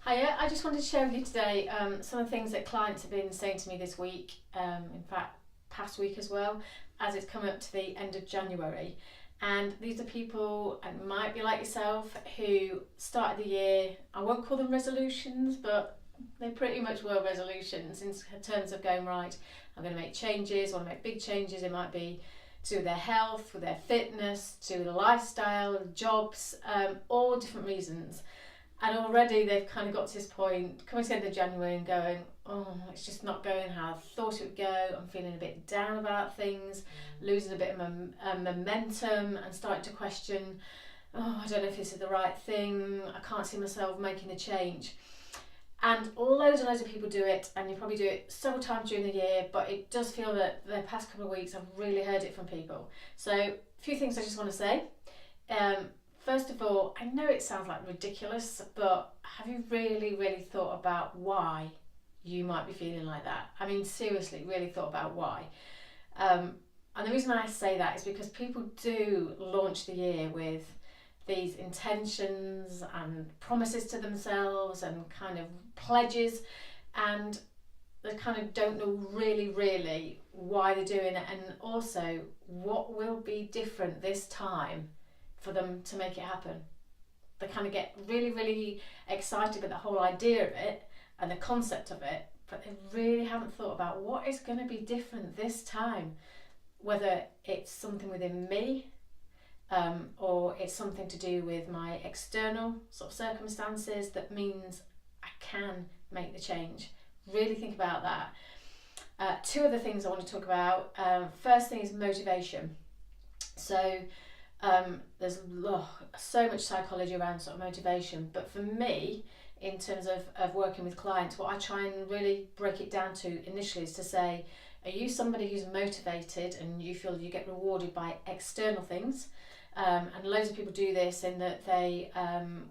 Hiya, I just wanted to share with you today some of the things that clients have been saying to me this week, in fact, past week as well, as it's come up to the end of January. And these are people, and might be like yourself, who started the year, I won't call them resolutions, but they pretty much were resolutions in terms of going, right, I'm going to make changes, I want to make big changes. It might be to do with their health, with their fitness, to the lifestyle, jobs, all different reasons. And already they've kind of got to this point, coming to the end of January and going, oh, it's just not going how I thought it would go. I'm feeling a bit down about things, losing a bit of momentum and starting to question, oh, I don't know if this is the right thing. I can't see myself making a change. And loads and loads of people do it, and you probably do it several times during the year, but it does feel that the past couple of weeks I've really heard it from people. So a few things I just want to say. First of all, I know it sounds like ridiculous, but have you really thought about why you might be feeling like that? I mean, seriously, really thought about why. And the reason I say that is because people do launch the year with these intentions and promises to themselves and kind of pledges, and they kind of don't know really why they're doing it, and also what will be different this time for them to make it happen. They kind of get really excited about the whole idea of it and the concept of it, but they really haven't thought about what is going to be different this time, whether it's something within me, or it's something to do with my external sort of circumstances that means I can make the change. Really think about that. Two other things I want to talk about. First thing is motivation. So there's so much psychology around sort of motivation, but for me, in terms of working with clients, what I try and really break it down to initially is to say, are you somebody who's motivated and you feel you get rewarded by external things? And loads of people do this in that they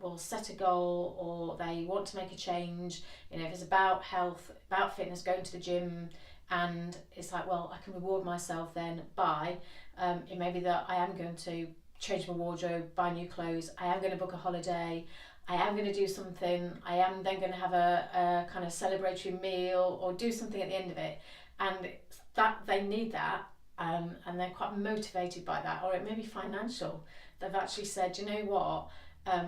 will set a goal, or they want to make a change. You know, if it's about health, about fitness, going to the gym, and it's like, well, I can reward myself then by, it may be that I am going to change my wardrobe, buy new clothes, I am going to book a holiday, I am going to do something, I am then going to have a kind of celebratory meal or do something at the end of it. And that they need that, and they're quite motivated by that. Or it may be financial. They've actually said, you know what,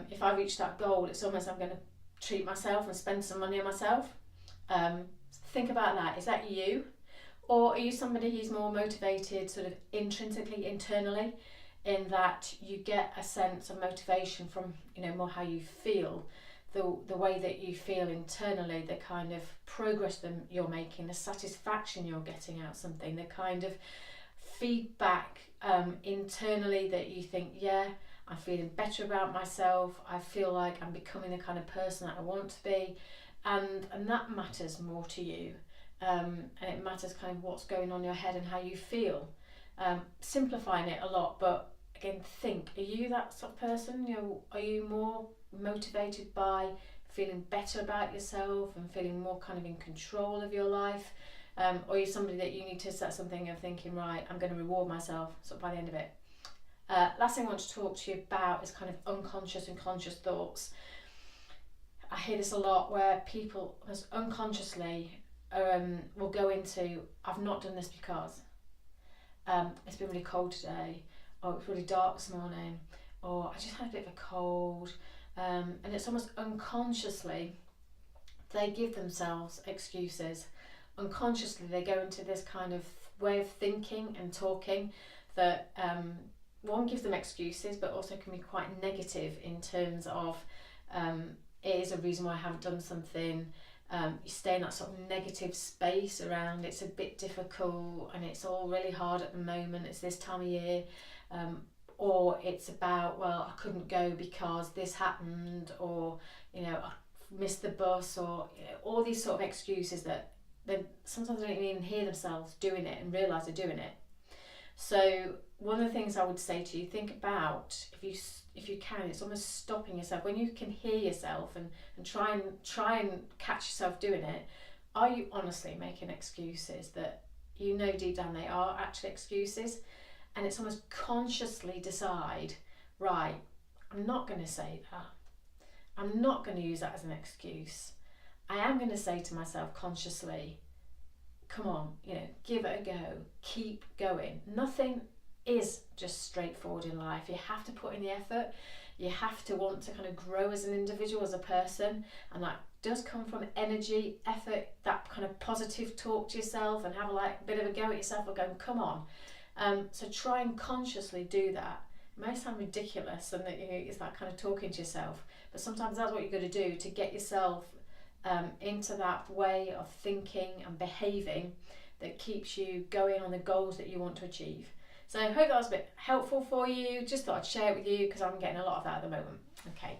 if I reach that goal, it's almost I'm going to treat myself and spend some money on myself. Think about that. Is that you? Or are you somebody who's more motivated sort of intrinsically, internally, in that you get a sense of motivation from, you know, more how you feel, the way that you feel internally, the kind of progress that you're making, the satisfaction you're getting out of something, the kind of feedback internally that you think, yeah, I'm feeling better about myself, I feel like I'm becoming the kind of person that I want to be, and that matters more to you. And it matters kind of what's going on in your head and how you feel. Simplifying it a lot, but again, think, are you that sort of person? You know, are you more motivated by feeling better about yourself and feeling more kind of in control of your life? Or are you somebody that you need to set something of thinking, right, I'm going to reward myself sort of by the end of it? Last thing I want to talk to you about is kind of unconscious and conscious thoughts. I hear this a lot where people unconsciously will go into, I've not done this because it's been really cold today, or it's really dark this morning, or I just had a bit of a cold, and it's almost unconsciously they give themselves excuses. Unconsciously they go into this kind of way of thinking and talking that one gives them excuses, but also can be quite negative in terms of it is a reason why I haven't done something. You stay in that sort of negative space around it's a bit difficult and it's all really hard at the moment, it's this time of year, or it's about, well, I couldn't go because this happened, or, you know, I missed the bus, or, you know, all these sort of excuses that they sometimes don't even hear themselves doing it and realise they're doing it. So one of the things I would say to you, think about, if you can, it's almost stopping yourself when you can hear yourself and try and catch yourself doing it. Are you honestly making excuses that you know deep down they are actually excuses? And it's almost consciously decide, right, I'm not going to say that. I'm not going to use that as an excuse. I am going to say to myself consciously, come on, give it a go, keep going. Nothing is just straightforward in life. You have to put in the effort. You have to want to kind of grow as an individual, as a person, and that does come from energy, effort, that kind of positive talk to yourself, and have a bit of a go at yourself, or going, come on. So try and consciously do that. It may sound ridiculous, and that it's that kind of talking to yourself, but sometimes that's what you've got to do to get yourself into that way of thinking and behaving that keeps you going on the goals that you want to achieve. So I hope that was a bit helpful for you. Just thought I'd share it with you because I'm getting a lot of that at the moment. Okay.